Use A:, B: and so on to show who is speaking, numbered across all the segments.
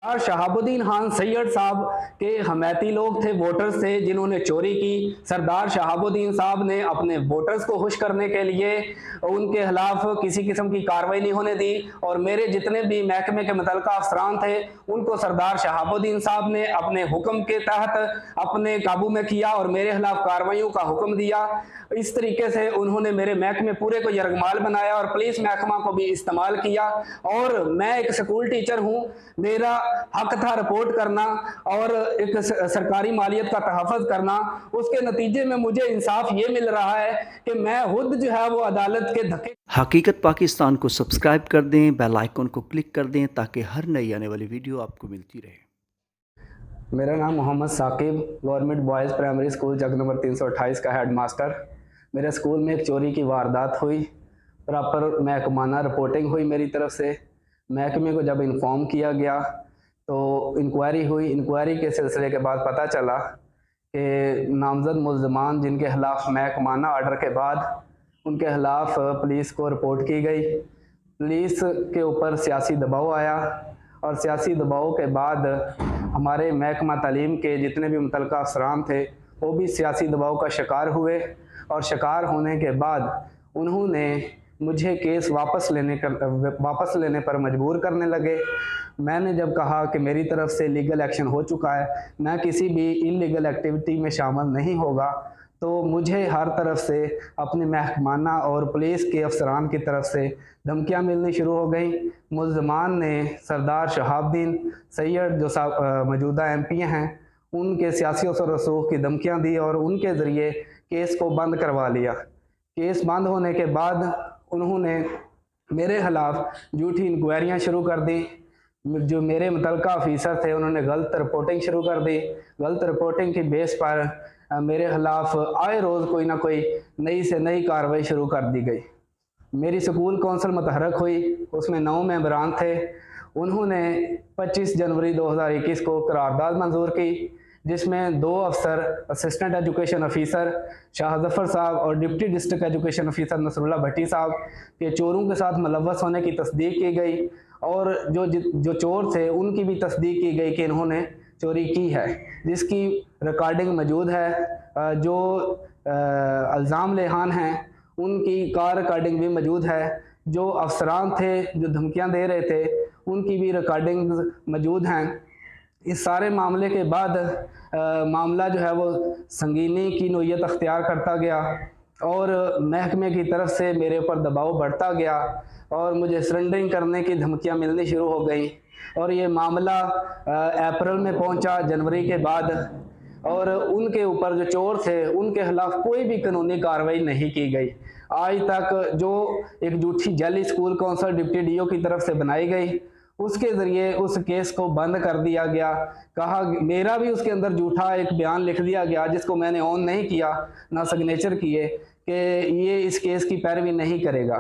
A: और शहाबुद्दीन खान सैयद साहब के हमायती लोग थे, वोटर्स थे जिन्होंने चोरी की। सरदार शहाबुद्दीन साहब ने अपने वोटर्स को खुश करने के लिए उनके खिलाफ किसी किस्म की कार्रवाई नहीं होने दी और मेरे जितने भी महकमे के मुतल्लिका अफसरान थे उनको सरदार शहाबुद्दीन साहब ने अपने हुक्म के तहत अपने काबू में किया और मेरे खिलाफ कार्रवाइयों का हुक्म दिया। इस तरीके से उन्होंने मेरे महकमे पूरे को यरगमाल बनाया और पुलिस महकमा को भी इस्तेमाल किया। और मैं एक स्कूल टीचर हूँ, मेरा हक था रिपोर्ट करना और एक सरकारी मालियत का तहफ़्फ़ुज़ करना। उसके नतीजे में मुझे इंसाफ ये मिल रहा है कि मैं खुद जो है वो अदालत के धक्के।
B: हकीकत पाकिस्तान को सब्सक्राइब कर दें, बेल आइकन को क्लिक कर दें ताकि हर नई आने वाली वीडियो आपको मिलती रहे।
A: मेरा नाम Mohammad Saqib, government boys primary school जग नंबर 328 का हेड मास्टर। मेरे स्कूल में एक चोरी की वारदात हुई, प्रॉपर महकमाना रिपोर्टिंग हुई मेरी तरफ से। महकमे को जब इन्फॉर्म किया गया तो इंक्वायरी हुई। इंक्वायरी के सिलसिले के बाद पता चला कि नामजद मुल्ज़मान जिनके खिलाफ महकमाना आर्डर के बाद उनके खिलाफ पुलिस को रिपोर्ट की गई। पुलिस के ऊपर सियासी दबाव आया और सियासी दबाव के बाद हमारे महकमा तालीम के जितने भी मुतल्लिका अफसरान थे वो भी सियासी दबाव का शिकार हुए और शिकार होने के बाद उन्होंने मुझे केस वापस लेने पर मजबूर करने लगे। मैंने जब कहा कि मेरी तरफ से लीगल एक्शन हो चुका है, मैं किसी भी इलीगल एक्टिविटी में शामिल नहीं होगा, तो मुझे हर तरफ से अपने महकमाना और पुलिस के अफसरान की तरफ से धमकियां मिलनी शुरू हो गई। मुल्ज़मान ने सरदार शहाबुद्दीन सैयद जो मौजूदा MP हैं उनके सियासी असर रसूख की धमकियां दी और उनके ज़रिए केस को बंद करवा लिया। केस बंद होने के बाद उन्होंने मेरे खिलाफ झूठी इंक्वायरियाँ शुरू कर दी। जो मेरे मुतल्लिका ऑफिसर थे उन्होंने गलत रिपोर्टिंग शुरू कर दी। गलत रिपोर्टिंग की बेस पर मेरे खिलाफ आए रोज़ कोई ना कोई नई से नई कार्रवाई शुरू कर दी गई। मेरी स्कूल कौंसिल मुतहरक हुई, उसमें 9 मेंबरान थे। उन्होंने 25 जनवरी 2021 को करारदाद मंजूर की जिसमें 2 अफसर assistant education officer Shah Zafar साहब और deputy district education officer Nasrullah Bhatti साहब के चोरों के साथ मुलव्वस होने की तस्दीक की गई और जो चोर थे उनकी भी तस्दीक की गई कि इन्होंने चोरी की है, जिसकी रिकॉर्डिंग मौजूद है। जो इल्ज़ाम लेहान हैं उनकी कार रिकॉर्डिंग भी मौजूद है। जो अफसरान थे जो धमकियां दे रहे थे उनकी भी रिकॉर्डिंग मौजूद हैं। इस सारे मामले के बाद मामला जो है वो संगीनी की नोयत अख्तियार करता गया और महकमे की तरफ से मेरे ऊपर दबाव बढ़ता गया और मुझे सरेंडरिंग करने की धमकियां मिलनी शुरू हो गई और ये मामला अप्रैल में पहुंचा, जनवरी के बाद, और उनके ऊपर जो चोर थे उनके खिलाफ कोई भी कानूनी कार्रवाई नहीं की गई। आज तक जो एक झूठी जाली स्कूल कौंसिल डिप्टी DO की तरफ से बनाई गई उसके ज़रिए उस केस को बंद कर दिया गया। कहा मेरा भी उसके अंदर झूठा एक बयान लिख दिया गया जिसको मैंने ऑन नहीं किया, ना सिग्नेचर किए, कि ये इस केस की पैरवी नहीं करेगा,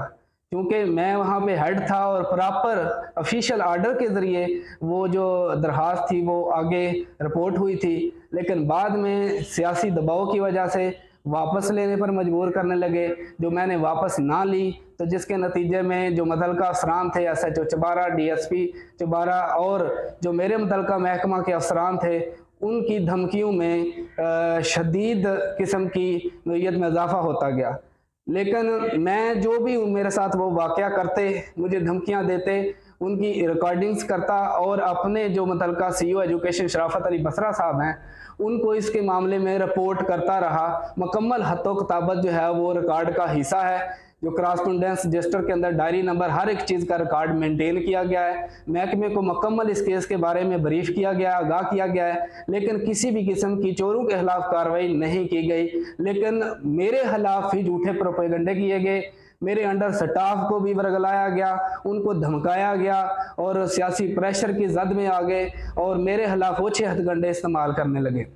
A: क्योंकि मैं वहाँ पे हेड था और प्रॉपर ऑफिशियल आर्डर के ज़रिए वो जो दरख्वास्त थी वो आगे रिपोर्ट हुई थी। लेकिन बाद में सियासी दबाव की वजह से वापस लेने पर मजबूर करने लगे, जो मैंने वापस ना ली तो जिसके नतीजे में जो मुतल्लिका अफसरान थे SHO चबारा, DSP चबारा और जो मेरे मुतल्लिका महकमा के अफसरान थे उनकी धमकियों में शदीद किस्म की नोयत में इजाफा होता गया। लेकिन मैं जो भी मेरे साथ वो वाक़या करते, मुझे धमकियां देते, उनकी रिकॉर्डिंग्स करता और अपने जो मुतल्लिका CO एजुकेशन शराफत अली बसरा साहब हैं उनको इसके मामले में रिपोर्ट करता रहा। मुकम्मल हत्तो किताबत जो है वो रिकॉर्ड का हिस्सा है। जो क्रॉसपेंडेंस रजिस्टर के अंदर डायरी नंबर हर एक चीज़ का रिकॉर्ड मेंटेन किया गया है। महकमे को मुकम्मल इस केस के बारे में ब्रीफ किया गया, आगाह किया गया है, लेकिन किसी भी किस्म की चोरों के खिलाफ कार्रवाई नहीं की गई। लेकिन मेरे खिलाफ ही झूठे प्रोपेगेंडे किए गए, मेरे अंडर स्टाफ को भी वर्गलाया गया, उनको धमकाया गया और सियासी प्रेशर की जद में आ गए और मेरे खिलाफ ओछे हथकंडे इस्तेमाल करने लगे।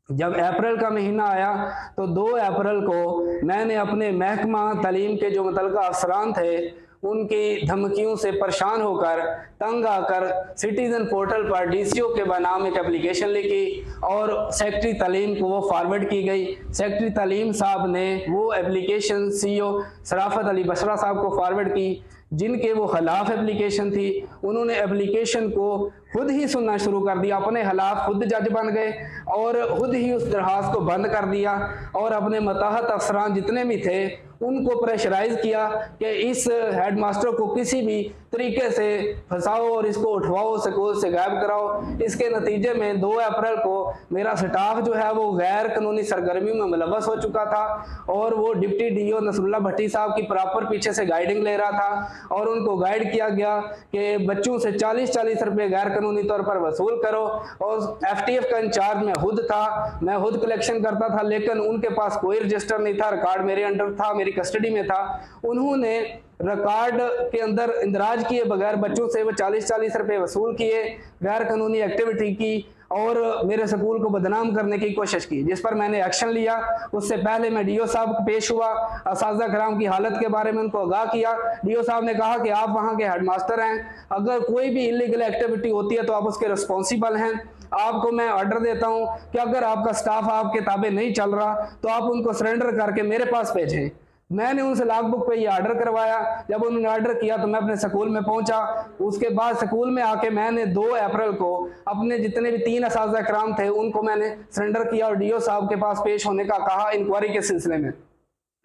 A: जब अप्रैल का महीना आया तो 2 अप्रैल को मैंने अपने महकमा तालीम के जो मुतल्लिका अफसरान थे उनकी धमकियों से परेशान होकर तंग आकर सिटीज़न पोर्टल पर DCO के बनाम एक एप्लीकेशन लिखी और सेक्रेटरी तालीम को वो फॉरवर्ड की गई। सेक्रेटरी तालीम साहब ने वो एप्लीकेशन CO शराफत अली बसरा साहब को फॉरवर्ड की, जिनके वो खिलाफ एप्लीकेशन थी। उन्होंने एप्लीकेशन को खुद ही सुनना शुरू कर दिया, अपने खिलाफ खुद जज बन गए और खुद ही उस दरखास्त को बंद कर दिया और अपने मतहत अफसरान जितने भी थे उनको प्रेशराइज किया कि इस हेडमास्टर को किसी भी तरीके से फंसाओ और इसको उठवाओ, स्कूल से गायब कराओ। इसके नतीजे में 2 अप्रैल को मेरा स्टाफ जो है वो गैर कानूनी सरगर्मियों में मुलव्वस हो चुका था और वो डिप्टी डीओ नसरुल्लाह भट्टी साहब की प्रॉपर पीछे से गाइडिंग ले रहा था और उनको गाइड किया गया कि बच्चों से 40-40 रुपये गैर कानूनी तौर पर वसूल करो। और एफटीएफ का इंचार्ज मैं खुद था, मैं खुद कलेक्शन करता था, लेकिन उनके पास कोई रजिस्टर नहीं था, रिकॉर्ड मेरे अंडर था, मेरी कस्टडी में था। उन्होंने रिकॉर्ड के अंदर इंदराज किए बगैर बच्चों से वो 40-40 रुपये वसूल किए, गैर कानूनी एक्टिविटी की और मेरे स्कूल को बदनाम करने की कोशिश की, जिस पर मैंने एक्शन लिया। उससे पहले मैं डीओ साहब को पेश हुआ, असातिज़ा कराम की हालत के बारे में उनको आगाह किया। डीओ साहब ने कहा कि आप वहाँ के हेडमास्टर हैं, अगर कोई भी इलीगल एक्टिविटी होती है तो आप उसके रिस्पॉन्सिबल हैं। आपको मैं ऑर्डर देता हूं कि अगर आपका स्टाफ आपके ताबे नहीं चल रहा तो आप उनको सरेंडर करके मेरे पास भेजें। मैंने उनसे लॉग बुक पे ये ऑर्डर करवाया। जब उन्होंने ऑर्डर किया तो मैं अपने स्कूल में पहुंचा। उसके बाद स्कूल में आके मैंने 2 अप्रैल को अपने जितने भी 3 असातिज़ा कराम थे उनको मैंने सरेंडर किया और डीओ साहब के पास पेश होने का कहा इंक्वायरी के सिलसिले में।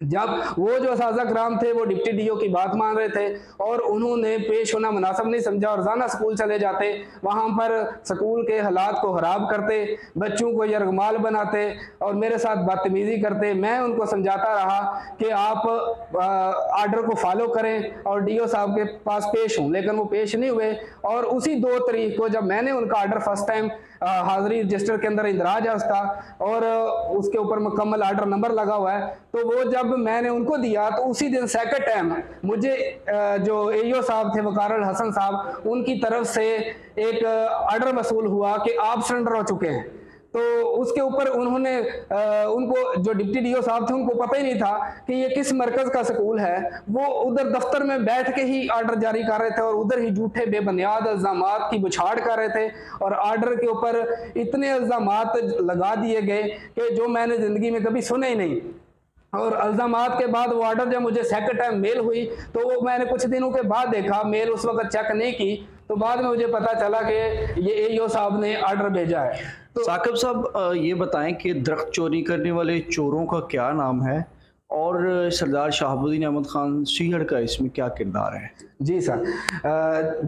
A: जब वो जो असातिज़ा कराम थे वो डिप्टी डीओ की बात मान रहे थे और उन्होंने पेश होना मुनासिब नहीं समझा और रोज़ाना स्कूल चले जाते, वहाँ पर स्कूल के हालात को ख़राब करते, बच्चों को यरगमाल बनाते और मेरे साथ बदतमीज़ी करते। मैं उनको समझाता रहा कि आप आर्डर को फॉलो करें और डीओ साहब के पास पेश हों, लेकिन वो पेश नहीं हुए। और उसी 2 तारीख को जब मैंने उनका आर्डर फर्स्ट टाइम हाजिरी रजिस्टर के अंदर इंदराज है उसका और उसके ऊपर मुकम्मल आर्डर नंबर लगा हुआ है, तो वो जब मैंने उनको दिया तो उसी दिन सेकंड टाइम मुझे जो एईओ साहब थे वकार हसन साहब, उनकी तरफ से एक आर्डर वसूल हुआ कि आप सरेंडर हो चुके हैं। तो उसके ऊपर उन्होंने उनको जो डिप्टी डीओ साहब थे उनको पता ही नहीं था कि ये किस मरकज का स्कूल है। वो उधर दफ्तर में बैठ के ही आर्डर जारी कर रहे थे और उधर ही झूठे बेबुनियाद इल्जामात की बुछाड़ कर रहे थे और आर्डर के ऊपर इतने इल्जामात लगा दिए गए कि जो मैंने ज़िंदगी में कभी सुने ही नहीं। और इल्जामात के बाद वो आर्डर जब मुझे सेकंड टाइम मेल हुई तो वो मैंने कुछ दिनों के बाद देखा, मेल उस वक्त चेक नहीं की, तो बाद में मुझे पता चला कि ये एईओ साहब ने आर्डर भेजा है। तो
B: साकिब साहब ये बताएं कि दरख्त चोरी करने वाले चोरों का क्या नाम है और सरदार शहाबुद्दीन अहमद खान सीहड़ का इसमें क्या किरदार है?
A: जी सर,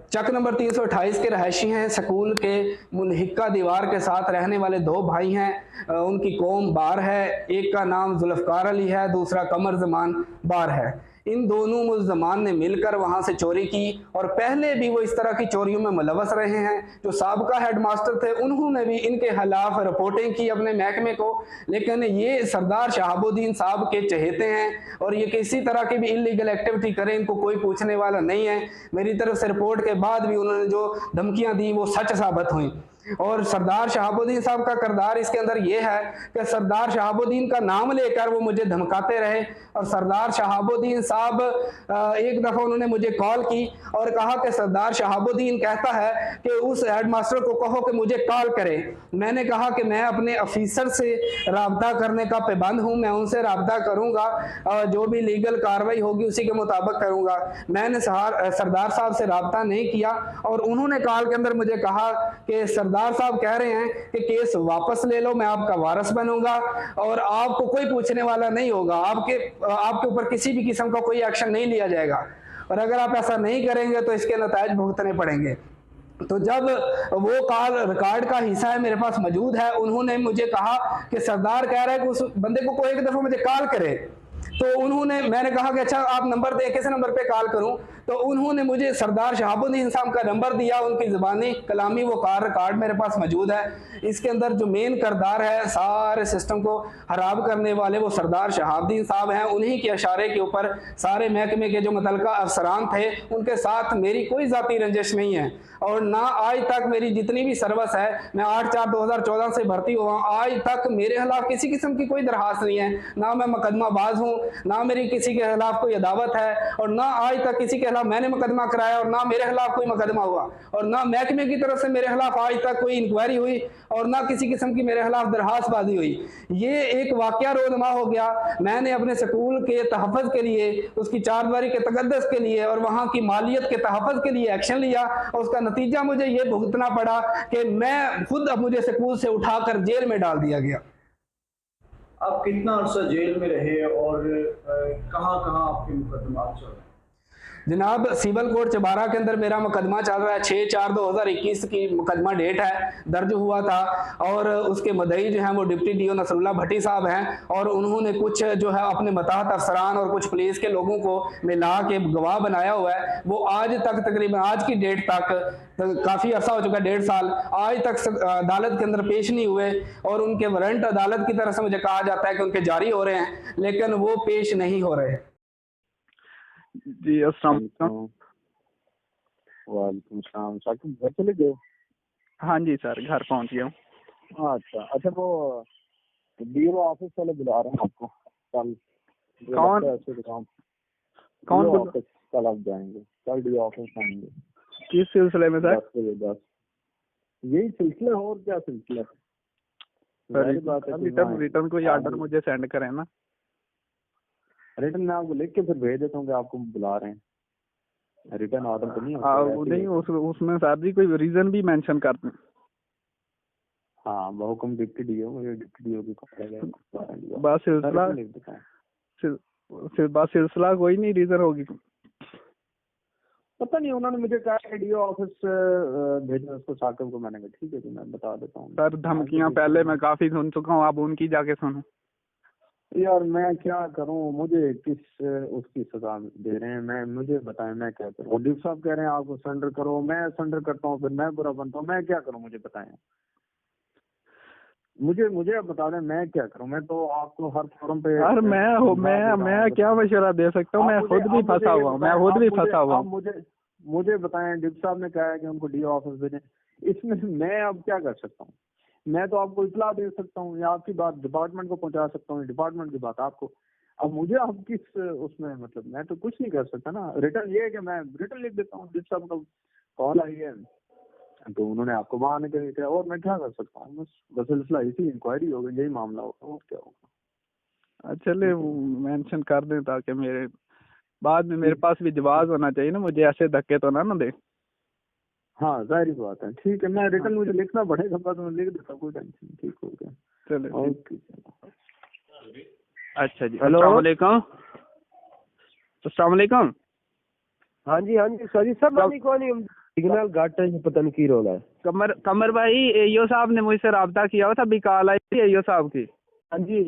A: चक नंबर 328 के रहायशी हैं। स्कूल के मुनहिक्का दीवार के साथ रहने वाले 2 भाई हैं। उनकी कौम बार है, एक का नाम जुल्फ़कार अली है, दूसरा कमर ज़मान बार है। इन दोनों मुल्ज़मान ने मिलकर वहाँ से चोरी की और पहले भी वो इस तरह की चोरियों में मुलव्वस रहे हैं। जो साबका हेडमास्टर थे उन्होंने भी इनके खिलाफ रिपोर्टिंग की अपने महकमे को, लेकिन ये सरदार शहाबुद्दीन साहब के चहेते हैं और ये किसी तरह की भी इलीगल एक्टिविटी करें इनको कोई पूछने वाला नहीं है। मेरी तरफ से रिपोर्ट के बाद भी उन्होंने जो धमकियाँ दी वो सच साबित हुई। और सरदार शहाबुद्दीन साहब का किरदार इसके अंदर ये है कि सरदार शहाबुद्दीन का नाम लेकर वो मुझे धमकाते रहे और सरदार शहाबुद्दीन साहब एक दफ़ा उन्होंने मुझे कॉल की और कहा कि सरदार शहाबुद्दीन कहता है कि उस हेडमास्टर को कहो कि मुझे कॉल करे। मैंने कहा कि मैं अपने ऑफिसर से रब्ता करने का पाबंद हूँ, मैं उनसे रब्ता करूँगा और जो भी लीगल कार्रवाई होगी उसी के मुताबिक करूँगा। मैंने सरदार साहब से रब्ता नहीं किया और उन्होंने कॉल के अंदर मुझे कहा कि सरदार साहब कह रहे हैं कि केस वापस ले लो, मैं आपका वारिस बनूंगा और आपको कोई पूछने वाला नहीं होगा, आपके ऊपर किसी भी किस्म का कोई एक्शन नहीं लिया जाएगा और अगर आप ऐसा नहीं करेंगे तो इसके नतायज भुगतने पड़ेंगे। तो जब वो कॉल रिकॉर्ड का हिस्सा है मेरे पास मौजूद है, उन्होंने मुझे कहा कि सरदार कह रहा है कि उस बंदे को कोई एक दफ़ा मुझे कॉल करे। तो मैंने कहा कि अच्छा आप नंबर दें, किस नंबर पे कॉल करूं? तो उन्होंने मुझे सरदार शहाबुद्दीन साहब का नंबर दिया, उनकी ज़बानी कलामी वो कार्ड मेरे पास मौजूद है। इसके अंदर जो मेन किरदार है सारे सिस्टम को खराब करने वाले वो सरदार शहाबुद्दीन साहब हैं। उन्हीं के इशारे के ऊपर सारे महकमे के जो मुतल्लिका अफसरान थे उनके साथ मेरी कोई ज़ाती रंजिश नहीं है और ना आज तक मेरी जितनी भी सर्विस है, मैं 8/4/2014 से भर्ती हुआ, आज तक मेरे खिलाफ किसी किस्म की कोई दरखास्त नहीं है, ना मैं मुकदमा बाज हूँ, ना मेरी किसी के खिलाफ कोई अदावत है, और ना आज तक किसी के खिलाफ मैंने मुकदमा कराया, और ना मेरे खिलाफ कोई मुकदमा हुआ, और ना महकमे की तरफ से मेरे खिलाफ आज तक कोई इंक्वायरी हुई, और ना किसी किस्म की मेरे खिलाफ दरखास्तबाजी हुई। ये एक वाकया रोजमा हो गया। मैंने अपने स्कूल के तहफ़्फ़ुज़ के लिए, उसकी चारदीवारी के तक़द्दुस के लिए और वहाँ की मालियत के तहफ़्फ़ुज़ के लिए एक्शन लिया, और उसका नतीजा मुझे ये भुगतना पड़ा कि मैं खुद, अब मुझे स्कूल से उठाकर जेल में डाल दिया गया।
B: आप कितना अर्सा जेल में रहे और कहाँ कहाँ आपके मुकदमा चल रहे हैं?
A: जनाब, सिविल कोर्ट चबारा के अंदर मेरा मुकदमा चल रहा है। 6/4/2021 की मुकदमा डेट है, दर्ज हुआ था, और उसके मुद्दई जो हैं वो डिप्टी डीओ नसरुल्लाह भट्टी साहब हैं, और उन्होंने कुछ जो है अपने मताहत अफसरान और कुछ पुलिस के लोगों को मिला के गवाह बनाया हुआ है। वो आज तक, तकरीबन आज की डेट तक, काफ़ी अर्सा हो चुका है, 1.5 साल, आज तक अदालत के अंदर पेश नहीं हुए, और उनके वारंट अदालत की तरफ से मुझे कहा जाता है कि उनके जारी हो रहे हैं, लेकिन वो पेश नहीं हो रहे।
C: जी अस्सलाम वालेकुम।
D: वालेकुम सलाम। साकिब घर चले गए?
C: हाँ जी सर, घर पहुंच गया हूँ।
D: अच्छा अच्छा, वो डीओ ऑफिस वाले बुला रहे हैं आपको कल।
C: कौन कौन
D: डीओ ऑफिस कल आप जाएंगे, कल डीओ ऑफिस आएंगे।
C: किस सिलसिले में सर?
D: 10 बजे 10। यही सिलसिला, और क्या सिलसिला?
C: रिटर्न कोई ऑर्डर मुझे सेंड करें ना।
D: रिटर्न मैं आपको लिख के फिर भेज देता हूँ कि आपको बुला रहे हैं। रिटर्न ऑर्डर तो नहीं
C: नहीं, उसमें सर जी कोई रीजन भी मेंशन कर दें।
D: हाँ, बहुकुम डिप्टी डीओ की
C: बस सिलसिला कोई नहीं, रीजन होगी।
D: पता नहीं, उन्होंने मुझे कहा कि डीओ ऑफिस भेजना उसको, साकिब को। मैंने कहा ठीक है जी, मैं बता देता हूँ।
C: सर धमकियां पहले मैं काफी सुन चुका हूँ, अब उनकी जाके सुनूं।
D: यार मैं क्या करूं, मुझे किस उसकी सजा दे रहे हैं, मुझे बताएं मैं क्या करूं। डीप साहब कह रहे हैं आपको सरेंडर करो, मैं सरेंडर करता हूं, फिर मैं बुरा बनता हूं, मैं क्या करूं, मुझे बताएं। मुझे अब बता दें मैं क्या करूं। मैं तो आपको हर फोरम पे
C: यार मैं क्या मशवरा दे सकता हूँ? मैं खुद भी फंसा हुआ हूँ।
D: मुझे बताएं, डीप साहब ने कहा है कि उनको डीओ ऑफिस भेजें, इसमें मैं अब क्या कर सकता हूँ? मैं तो आपको इत्तला दे सकता हूँ या आपकी बात डिपार्टमेंट को पहुंचा सकता हूँ, डिपार्टमेंट की बात आपको। अब मुझे आप किस उसमें, मतलब मैं तो कुछ नहीं कर सकता ना। रिटर्न ये है कि मैं रिटर्न लिख देता हूँ, जिस साहब का कॉल आई है तो उन्होंने आपको वहां आने के लिए किया, और मैं क्या कर सकता हूँ? बस सिलसिला इसी इंक्वायरी होगी, यही मामला होगा, और क्या होगा।
C: चले मेंशन कर दें, ताकि मेरे बाद में मेरे पास भी जवाब होना चाहिए ना, मुझे ऐसे धक्के तो ना दे।
D: हाँ जाहिर बात है, ठीक है। मैं रिटर्न मुझे लिखना पड़ेगा, बस मैं लिख देता हूँ, कोई टेंशन नहीं। ठीक हो गया,
C: चले
D: ओके।
C: अच्छा जी, अस्सलाम वालेकुम। अस्सलाम वालेकुम।
E: हाँ जी सर, सब सिग्नल घट है, पता नहीं की रोला है।
C: कमर भाई, एईओ साहब ने मुझसे रब्ता किया हुआ था, अभी कॉल आई थी एईओ साहब की।
E: हाँ जी,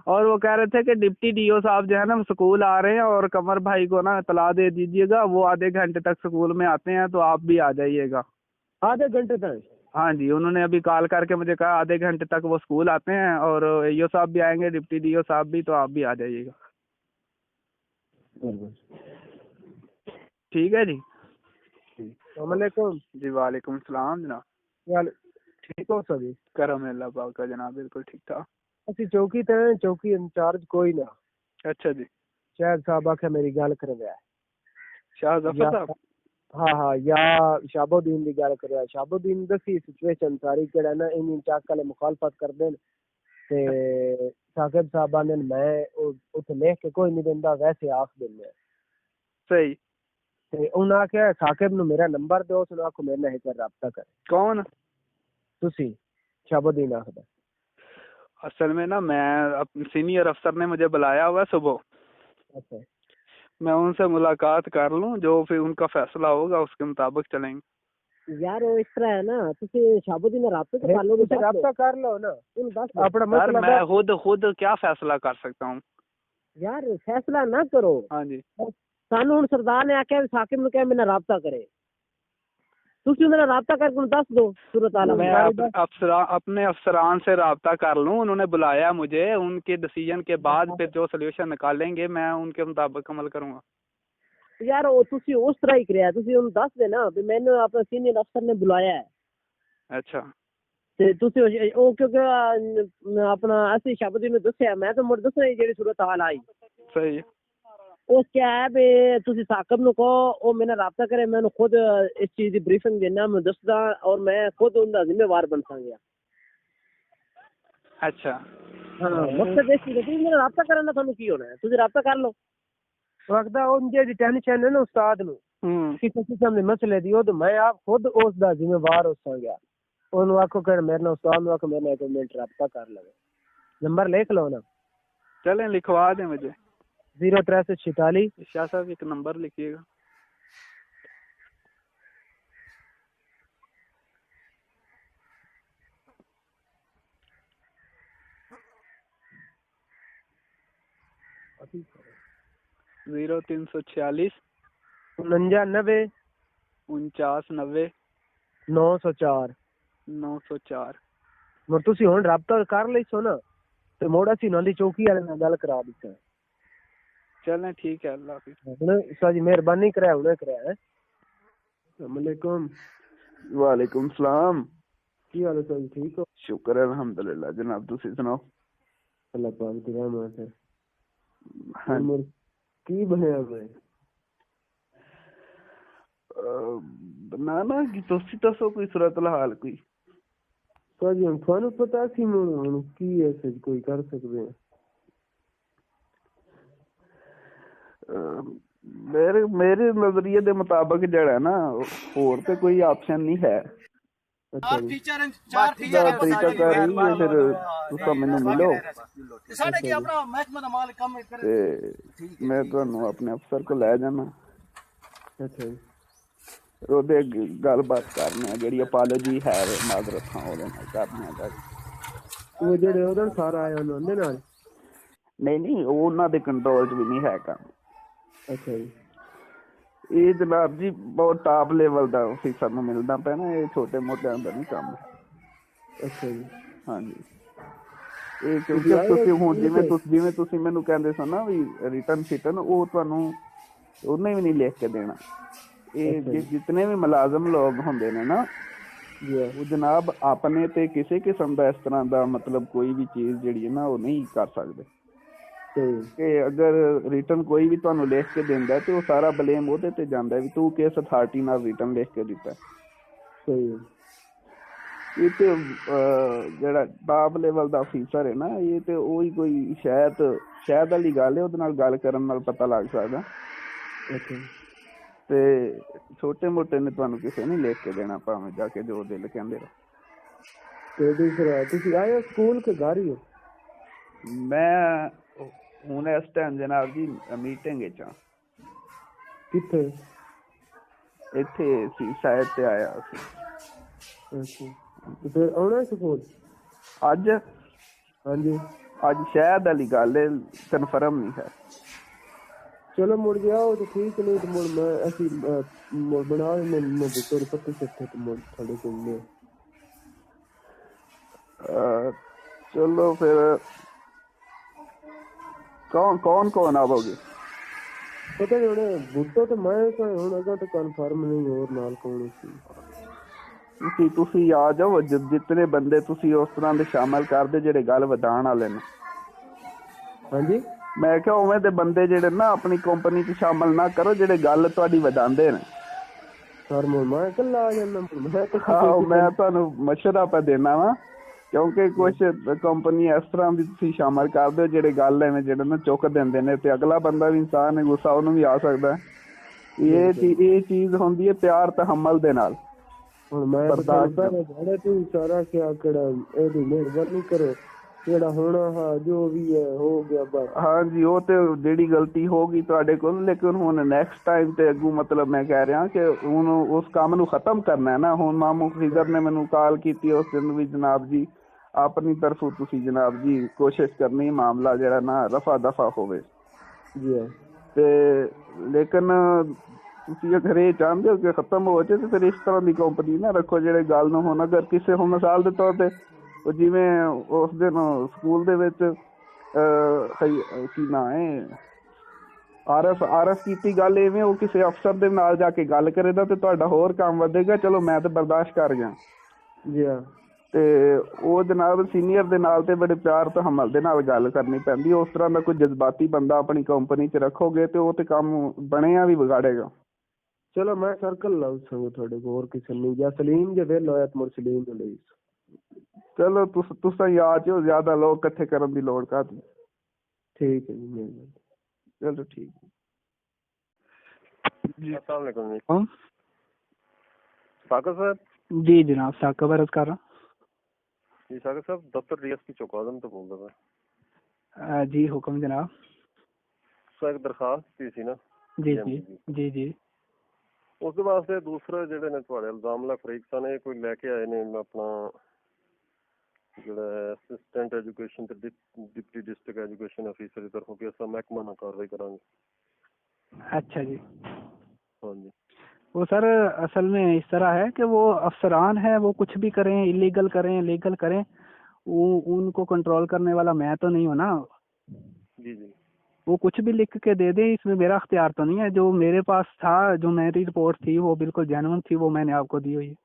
C: और वो कह रहे थे कि डिप्टी डीओ साहब जो है ना स्कूल आ रहे हैं, और कमर भाई को ना इतला दे दीजिएगा, वो आधे घंटे तक स्कूल में आते हैं, तो आप भी आ जाइएगा।
E: आधे घंटे तक?
C: हाँ जी, उन्होंने अभी कॉल करके मुझे कहा आधे घंटे तक वो स्कूल आते हैं, और एईओ साहब भी आएंगे, डिप्टी डीओ साहब भी, तो आप भी आ जाइएगा। ठीक है जी।
E: वालेकुम
C: जी वालेकुम सलाम जनाब।
E: ठीक हो सर जी?
C: करम है अल्लाह पाक का जनाब, बिल्कुल ठीक ठाक।
E: असि चौकी ते चौकी इंचार्ज कोई ना।
C: अच्छा जी।
E: शायद साहब आखे मेरी गल कर रहा है।
C: शाह जफर साहब?
E: हाँ, या शाबुद्दीन की गल कर रहा है। शाबुद्दीन दसी सिचुएशन सारी केड़ा ना इन चाक वाले मुखालफत कर देन ते साकिब साहब ने मैं उथे लिख के कोई नहीं देंदा, वैसे आख देने
C: सही।
E: ते उन्हें आख्या साकिब नु मेरा नंबर दो, उन्हें आखो मेरे नाल एक बार रब्ता करे।
C: कौन?
E: तुसी? शाबुद्दीन आखदा।
C: असल में ना मैं सीनियर अफसर ने मुझे बुलाया हुआ सुबह।
E: अच्छा,
C: मैं उनसे मुलाकात कर लूं, जो फिर उनका फैसला होगा उसके मुताबिक चलेंगे।
E: यार वो इस तरह है ना, तुसी शाबुद्दीन ने रब्ता तो कर लो, तुसी रब्ता कर लो ना, तुम बस अपना मसला।
C: मैं खुद क्या फैसला कर सकता हूं?
E: यार फैसला ना करो।
C: हाँ जी।
E: सानू हुन सरदार ने आख्या साकिब नु कह मेरे नाल रब्ता करे, तुसी मेरा रब्ता करके दस दो सूरत हाल।
C: मैं अपने अफसरान से रब्ता कर लूं, उन्होंने बुलाया मुझे, उनके डिसीजन के बाद फिर जो सोल्यूशन निकालेंगे मैं उनके मुताबिक अमल करूंगा।
E: यार वो तुसी उस तरह ही करया, तुसी उन दस देना भी मैंने अपना सीनियर अफसर ने बुलाया है।
C: अच्छा।
E: ते तुसी ओ क्योंकि अपना असि शाबुद्दीन ने दसया, मैं तो मुड़ दसना जेडी सूरत हाल आई।
C: सही है।
E: ਉਹ ਕਿਆ ਹੈ ਵੀ ਤੁਸੀਂ ਸਾਕਬ ਨੂੰ ਕਹੋ ਉਹ ਮੇਰੇ ਨਾਲ ਰਾਬਤਾ ਕਰੇ ਮੈਨੂੰ ਖੁਦ ਇਸ ਚੀਜ਼ ਦੀ ਬਰੀਫਿੰਗ ਦੇਣਾ ਮੈਂ ਦੱਸਦਾ ਔਰ ਮੈਂ ਖੁਦ ਉਹਦਾ ਜ਼ਿੰਮੇਵਾਰ ਬਣ ਸਾਂਗਾ
C: अच्छा
E: ਹਾਂ ਮਕਸਦ ਇਹ ਸੀ ਕਿ ਤੁਸੀਂ ਮੇਰੇ ਨਾਲ ਰਾਬਤਾ ਕਰਨ ਦਾ ਤੁਹਾਨੂੰ ਕੀ ਹੋਣਾ ਹੈ ਤੁਸੀਂ ਰਾਬਤਾ ਕਰ ਲਓ ਵਕਦਾ ਉਹ ਜਿਹੜੀ ਟੈਨਸ਼ਨ ਹੈ ਨਾ ਉਸਤਾਦ ਨੂੰ ਕਿਸੇ ਕਿਸਮ ਦੇ ਮਸਲੇ ਦੀ ਉਹ ਤਾਂ ਮੈਂ ਆਪ ਖੁਦ ਉਸ ਦਾ ਜ਼ਿੰਮੇਵਾਰ ਹੋ ਸਾਂਗਾ ਉਹਨੂੰ ਆਖੋ ਕਿ ਮੇਰੇ ਨਾਲ ਉਸਤਾਦ ਨੂੰ ਆਖੋ ਮੇਰੇ ਨਾਲ 1 ਮਿੰਟ ਰਾਬਤਾ ਕਰ ਲਵੇ नंबर लिख लो ना
C: चलें लिखवा दें मुझे
E: 06346
C: शाह साहब एक नंबर लिखिएगा 0346
E: 99
C: 49
E: 904
C: 904
E: ਮਰ ਤੁਸੀਂ ਹੁਣ ਰਾਬਤਾ ਕਰ ਲਈ ਸੋ ਨਾ ਤੇ ਮੋੜਾ ਸੀ ਨਾਲੀ ਚੌਕੀ ਵਾਲੇ ਨਾਲ ਗੱਲ ਕਰਾ ਦਿੱਤਾ
C: चलें ठीक है अल्लाह हाफिज़
E: ਹੁਣ ਸਾਜੀ ਮਿਹਰਬਾਨੀ ਕਰਿਆ ਉਹਨੇ ਕਰਿਆ ਹੈ अस्सलाम वालेकुम
D: वालेकुम सलाम।
E: ਕੀ ਹਾਲ ਹੈ ਸਾਜੀ ਠੀਕ ਹੋ
D: शुक्र है अल्हम्दुलिल्लाह जनाब, तुसी सुनाओ।
E: ਅੱਲਾਹ ਪਾਕ ਦੀ ਰਹਿਮਤ ਹੈ
D: हाँ
E: ਉਮਰ ਕੀ ਬਣਿਆ ਮੈਂ
D: बनाना की तुसी दसो कोई सूरत हाल कोई।
E: ਸਾਜੀ ਹੁਣ ਤੁਹਾਨੂੰ ਪਤਾ ਸੀ ਹੁਣ ਕੀ ਹੈ ਸੱਚ ਕੋਈ ਕਰ ਸਕਦੇ ਹਾਂ
D: मेरे मेरे नजरिए के मुताबिक जड़ा ना होर ते कोई ऑप्शन नहीं है।
E: ਅੱਛਾ ਜੀ
D: तरीका कर रही है फिर तुसा मैनू मिलो ते मैं तुहानू अपने अफसर को लै जाना
E: ਅੱਛਾ ਜੀ
D: ओहदे गलबात करने जेहड़ी अपॉलोजी है माजरत ओहदे नाल करने
E: ਉਹ ਜਿਹੜੇ ਉਹਦਾ ਸਾਰਾ ਆਇਆ ਉਹਨਾਂ ਦੇ ਨਾਲ
D: नहीं नहीं उन्हां दे कंट्रोल च भी नहीं है काम।
E: ਅੱਛਾ ਜੀ
D: ਇਹ ਜਨਾਬ ਜੀ ਬਹੁਤ ਟਾਪ ਲੈਵਲ ਦਾ ਅਫੀਸਰ ਨੂੰ ਮਿਲਦਾ ਪਿਆ ਨਾ, ਇਹ ਛੋਟੇ ਮੋਟਿਆਂ ਦਾ ਨਹੀਂ ਕੰਮ।
E: ਅੱਛਾ ਜੀ
D: ਹਾਂਜੀ ਇਹ ਕਿਉਂਕਿ ਤੁਸੀਂ ਹੁਣ ਜਿਵੇਂ ਤੁਸੀਂ ਮੈਨੂੰ ਕਹਿੰਦੇ ਸੋ ਨਾ ਵੀ ਰਿਟਰਨ ਸ਼ਿਟਨ ਉਹ ਤੁਹਾਨੂੰ ਉਹਨੇ ਵੀ ਨਹੀਂ ਲਿਖ ਕੇ ਦੇਣਾ। ਇਹ ਜਿਤਨੇ ਵੀ ਮੁਲਾਜ਼ਮ ਲੋਕ ਹੁੰਦੇ ਨੇ ਨਾ ਉਹ ਜਨਾਬ ਆਪਣੇ ਤੇ ਕਿਸੇ ਕਿਸਮ ਦਾ ਇਸ ਤਰ੍ਹਾਂ ਦਾ ਮਤਲਬ ਕੋਈ ਵੀ ਚੀਜ਼ ਜਿਹੜੀ ਹੈ ਨਾ ਉਹ ਨਹੀਂ ਕਰ ਸਕਦੇ ਕਿ ਅਗਰ ਰਿਟਰਨ ਕੋਈ ਵੀ ਤੁਹਾਨੂੰ ਲਿਖ ਕੇ ਦਿੰਦਾ ਤੇ ਉਹ ਸਾਰਾ ਬਲੇਮ ਉਹਦੇ ਤੇ ਜਾਂਦਾ ਵੀ ਤੂੰ ਕਿਸ ਅਥਾਰਟੀ ਨਾਲ ਰਿਟਰਨ ਲਿਖ ਕੇ ਦਿੱਤਾ। ਇਹ ਤੇ ਜਿਹੜਾ ਟਾਪ ਲੈਵਲ ਦਾ ਅਫੀਸਰ ਹੈ ਨਾ ਇਹ ਤੇ ਉਹੀ ਕੋਈ ਸ਼ਾਇਦ ਵਾਲੀ ਗੱਲ ਹੈ, ਉਹਦੇ ਨਾਲ ਗੱਲ ਕਰਨ ਨਾਲ ਪਤਾ ਲੱਗ ਸਕਦਾ। ਤੇ ਛੋਟੇ ਮੋਟੇ ਨੇ ਤੁਹਾਨੂੰ ਕਿਸੇ ਨੇ ਲਿਖ ਕੇ ਦੇਣਾ ਭਾਵੇਂ ਜਾ ਕੇ ਜੋ ਦਿਲ ਕਹਿੰਦੇ ਰਹੋ।
E: ਤੁਸੀਂ ਆਏ ਸਕੂਲ ਕੇ ਘਰ ਹੀ ਹੋ?
D: ਮੈਂ ਹੁਣ ਇਸ ਟਾਈਮ ਜਨਾਬ ਜੀ ਮੀਟਿੰਗ ਵਿੱਚ ਆ।
E: ਕਿੱਥੇ?
D: ਇੱਥੇ ਸੀ ਸਾਈਡ ਤੇ ਆਇਆ ਸੀ।
E: ਅੱਛਾ ਤੇ ਫਿਰ ਆਉਣਾ ਸਕੂਲ
D: ਅੱਜ?
E: ਹਾਂਜੀ
D: ਅੱਜ ਸ਼ਾਇਦ ਵਾਲੀ ਗੱਲ ਹੈ, ਕਨਫਰਮ ਨਹੀਂ ਹੈ।
E: ਚਲੋ ਮੁੜ ਗਿਆ ਉਹ ਤਾਂ ਠੀਕ ਨਹੀਂ ਤੇ ਮੁੜ ਮੈਂ ਅਸੀਂ ਬਣਾ ਮੈਂ ਬੁੱਤਰ ਪੱਤੇ ਸੱਤੇ ਤੇ ਮੁੜ ਸਾਡੇ ਕੋਲ
D: ਚਲੋ ਫਿਰ ਕੌਣ ਆਵੋਗੇ?
E: ਪਤਾ ਨਹੀਂ ਹੁਣ ਬੁੱਤੋ ਤੇ ਮੈਂ ਹੁਣ ਅਗਾ ਤਾਂ ਕਨਫਰਮ ਨਹੀਂ ਹੋਰ ਨਾਲ ਕੌਣ ਸੀ।
D: ਤੁਸੀਂ ਆ ਜਾਓ, ਜਿਤਨੇ ਬੰਦੇ ਤੁਸੀਂ ਉਸ ਤਰ੍ਹਾਂ ਦੇ ਸ਼ਾਮਲ ਕਰਦੇ ਜਿਹੜੇ ਗੱਲ ਵਧਾਉਣ ਵਾਲੇ ਨੇ।
E: ਹਾਂਜੀ
D: ਮੈਂ ਕਿਹਾ ਉਵੇਂ ਦੇ ਬੰਦੇ ਜਿਹੜੇ ਨਾ ਆਪਣੀ ਕੰਪਨੀ 'ਚ ਸ਼ਾਮਲ ਨਾ ਕਰੋ ਜਿਹੜੇ ਗੱਲ ਤੁਹਾਡੀ ਵਧਾਉਂਦੇ ਨੇ।
E: ਸਰ ਮੈਂ ਇਕੱਲਾ ਆ ਜਾਂਦਾ
D: ਮੈਂ ਤੁਹਾਨੂੰ ਮਸ਼ਵਰਾ ਪਾ ਦੇਣਾ ਵਾ ਕਿਉਂਕਿ ਕੁਛ ਕੰਪਨੀ ਇਸ ਤਰ੍ਹਾਂ ਦੀ ਤੁਸੀਂ ਸ਼ਾਮਲ ਕਰਦੇ ਹੋ ਜਿਹੜੇ ਗੱਲ ਐਵੇਂ ਜਿਹੜੇ ਨਾ ਚੁੱਕ ਦਿੰਦੇ ਨੇ ਤੇ ਅਗਲਾ ਬੰਦਾ ਵੀ ਇਨਸਾਨ ਹੈ, ਗੁੱਸਾ ਉਹਨੂੰ ਵੀ ਆ ਸਕਦਾ। ਇਹ ਚੀਜ਼ ਹੁੰਦੀ ਹੈ ਪਿਆਰ ਤਹੱਮਲ ਦੇ ਨਾਲ।
E: ਹੁਣ ਮੈਂ ਤੂੰ ਸਾਰਾ ਕਿਆ ਕਿਹੜਾ ਇਹਦੀ ਮਿਹਰਬਾਨੀ ਕਰੋ ਜਿਹੜਾ ਹੋਣਾ ਜੋ ਵੀ ਹੈ ਹੋ ਗਿਆ ਬਸ। ਹਾਂਜੀ
D: ਉਹ ਤੇ ਜਿਹੜੀ ਗਲਤੀ ਹੋ ਗਈ ਤੁਹਾਡੇ ਕੋਲ, ਲੇਕਿਨ ਹੁਣ ਨੈਕਸਟ ਟਾਈਮ ਤੇ ਅੱਗੂ ਮਤਲਬ ਮੈਂ ਕਹਿ ਰਿਹਾ ਕਿ ਹੁਣ ਉਸ ਕੰਮ ਨੂੰ ਖਤਮ ਕਰਨਾ ਹੈ ਨਾ। ਹੁਣ ਮਾਮੂ ਖਿਜ਼ਰ ਨੇ ਮੈਨੂੰ ਕਾਲ ਕੀਤੀ ਉਸ ਦਿਨ ਵੀ ਜਨਾਬ ਜੀ ਆਪਣੀ ਤਰਫੋਂ ਤੁਸੀਂ ਜਨਾਬ ਜੀ ਕੋਸ਼ਿਸ਼ ਕਰਨੀ ਮਾਮਲਾ ਜਿਹੜਾ ਨਾ ਰਫਾ ਦਫਾ ਹੋਵੇ
E: ਜੀ।
D: ਤੇ ਲੇਕਿਨ ਤੁਸੀਂ ਅਗਰ ਇਹ ਚਾਹੁੰਦੇ ਹੋ ਕਿ ਖਤਮ ਹੋ ਜਾਏ ਤੇ ਫਿਰ ਇਸ ਤਰ੍ਹਾਂ ਦੀ ਕੰਪਨੀ ਨਾ ਰੱਖੋ ਜਿਹੜੇ ਗੱਲ ਨੂੰ ਹੁਣ ਅਗਰ ਕਿਸੇ ਹੁਣ ਮਿਸਾਲ ਦੇ ਤੌਰ ਤੇ ਉਹ ਜਿਵੇਂ ਉਸ ਦਿਨ ਸਕੂਲ ਦੇ ਵਿੱਚ ਕੀ ਨਾਂ ਹੈ ਆਰਐਫ ਕੀਤੀ ਗੱਲ ਐਵੇਂ ਉਹ ਕਿਸੇ ਅਫਸਰ ਦੇ ਨਾਲ ਜਾ ਕੇ ਗੱਲ ਕਰੇਗਾ ਤੇ ਤੁਹਾਡਾ ਹੋਰ ਕੰਮ ਵਧੇਗਾ। ਚਲੋ ਮੈਂ ਤਾਂ ਬਰਦਾਸ਼ਤ ਕਰ ਗਿਆ
E: ਜੀ
C: ਤੇ ਉਹ ਜਨਾਬ ਸੀਨੀਅਰ ਦੇ ਨਾਲ ਤੇ ਬੜੇ ਪਿਆਰ ਤੇ ਹਮਲ ਦੇ ਨਾਲ ਗੱਲ ਕਰਨੀ ਪੈਂਦੀ। ਉਸ ਤਰ੍ਹਾਂ ਦਾ ਕੋਈ ਜਜ਼ਬਾਤੀ ਬੰਦਾ ਆਪਣੀ ਕੰਪਨੀ 'ਚ ਰੱਖੋਗੇ ਤੇ ਉਹ ਤੇ ਕੰਮ ਬਣਿਆ ਵੀ ਵਿਗਾੜੇਗਾ।
E: चलो मैं सर्कल लाऊ संग थोड़े को और किसी नहीं या सलीम जे वेल होया तो मुर सलीम ਨੂੰ ਲਈ
C: ਚਲੋ ਤੁਸੀਂ ਯਾਦ 'ਚ ਜ਼ਿਆਦਾ ਲੋਕ ਇਕੱਠੇ ਕਰਨ ਦੀ ਲੋੜ ਕਾਹਦੀ।
E: ठीक है जी मिहरबानी।
C: चलो ठीक जी।
D: अस्सलाम वालेकुम जी।
C: हाँ
D: साकिब साहब
C: जी जनाब साकिब अर्ज कर रहा
D: जी। साकिब साहब दफ्तर डीएसपी चौकादम तो बोल रहा था।
C: जी हुक्म जनाब।
D: सो एक दरखास्त दी सी ना
C: जी जी जी जी
D: ਉਸ ਦੇ ਵਾਸਤੇ ਦੂਸਰਾ ਜਿਹੜੇ ਨੇ ਤੁਹਾਡੇ ਇਲਜ਼ਾਮ ਲਾ ਫਰੀਕ ਸਨ ਇਹ ਕੋਈ ਲੈ ਕੇ ਆਏ ਨੇ ਆਪਣਾ ਜਿਹੜਾ ਅਸਿਸਟੈਂਟ ਐਜੂਕੇਸ਼ਨ ਤੇ ਡਿਪਟੀ ਡਿਸਟ੍ਰਿਕਟ ਐਜੂਕੇਸ਼ਨ ਅਫੀਸਰ ਦੀ ਤਰਫੋਂ ਕਿ ਅਸਾਂ ਮਹਿਕਮਾ ਨਾਲ ਕਾਰਵਾਈ ਕਰਾਂਗੇ।
C: अच्छा जी।
D: हाँ जी।
C: वो सर असल में इस तरह है कि वो अफसरान है, वो कुछ भी करें, इलीगल करें लीगल करें, वो उनको कंट्रोल करने वाला मैं तो नहीं हूँ ना।
D: जी जी।
C: वो कुछ भी लिख के दे दे, इसमें मेरा अख्तियार तो नहीं है। जो मेरे पास था, जो मेरी रिपोर्ट थी वो बिल्कुल जेन्युइन थी, वो मैंने आपको दी हुई है।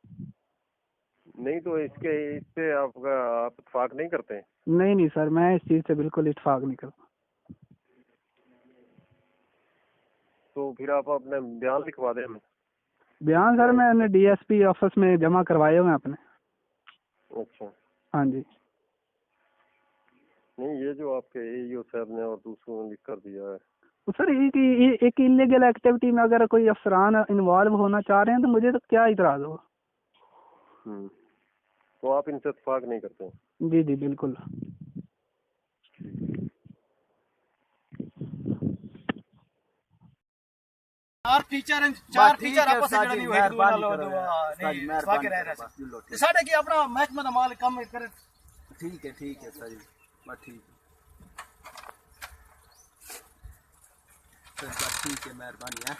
D: नहीं तो इससे आप इत्तेफाक नहीं करते हैं?
C: नहीं नहीं सर, मैं इस चीज़ से बिल्कुल इत्तेफाक नहीं करता।
D: तो फिर आप अपने बयान लिखवा दें हमें।
C: बयान सर मैंने डीएसपी ऑफिस में जमा करवाए हुए हैं अपने।
D: अच्छा।
C: हाँ जी।
D: नहीं ये जो आपके एईओ साहब ने और दूसरों ने लिख कर दिया है
C: तो सर एक इलीगल एक्टिविटी में अगर कोई अफसरान इन्वॉल्व होना चाह रहे हैं तो मुझे तो क्या इतराज होगा।
D: तो आप इनसे इत्तेफाक नहीं करते हैं?
C: जी जी बिल्कुल।
B: चार टीचर आपस में लड़ी हुई नहीं साके रह रहे थे साडे की अपना महकमा दा माल कम करे।
A: ठीक है सर जी, बस ठीक है सर, ठीक है, मेहरबानी है।